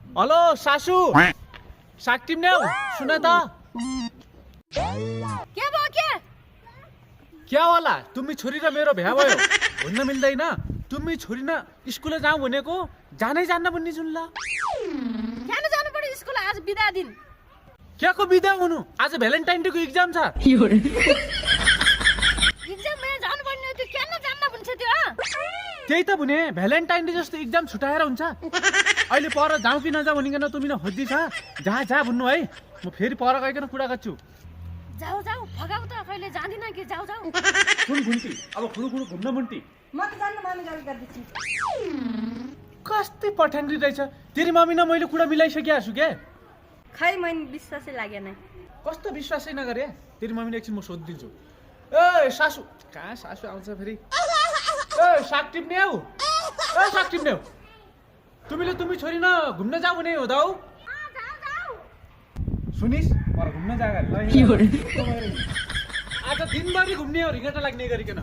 hello सासू साग टिप्ने हौ सुन त क्या भयो क्या होला तुम्ही छोरी र मेरो भ्या भयो हुन्न मिल्दैन तुम्ही छोरी न स्कुल जाऊ भनेको जानै जान्न भन्ने सुन्ला क्या जानु पर्यो स्कुल आज बिदा दिन क्याको बिदा हुनु आज भ्यालेन्टाइन डे को एक्जाम छ एक्जाम मा जानु पर्ने त्यो क्या जान्न भन्छ त्यो त्यही त भने भ्यालेन्टाइन डे जस्तो एक्जाम छुटाएर हुन्छ अहिले पर जाऊ कि नजाऊ भनिकन तिमी न खोज्दै छ जा भन्नु है म फेरि पर गइकन कुरा गर्छु जाऊ जाऊ फगाउ त कहिले जाँदिन कि जाऊ जाऊ कुन घुन्टी अब खुडु घुम्न मुन्टी म त जान्न मामी गाली गर्दैछु कस्तै पठाङ्ग्री रहेछ तेरी मम्मी न मैले कुरा मिलाइसकेको छु के खै मैले विश्वासै लागेन कस्तो विश्वासै नगरे तेरी मम्मीले एकछिन म सोधिदिन्छु ए सासू कहाँ सासू आउँछ फेरि ए साग टिप्ने हौ ए साग टिप्ने हौ तिमी छोरी न घुम्न जाऊ भने हो त हौ सुनिस् पर घुम्न जागा ल आज दिनभरि घुम्ने हो रिगटा लाग्ने गरिकन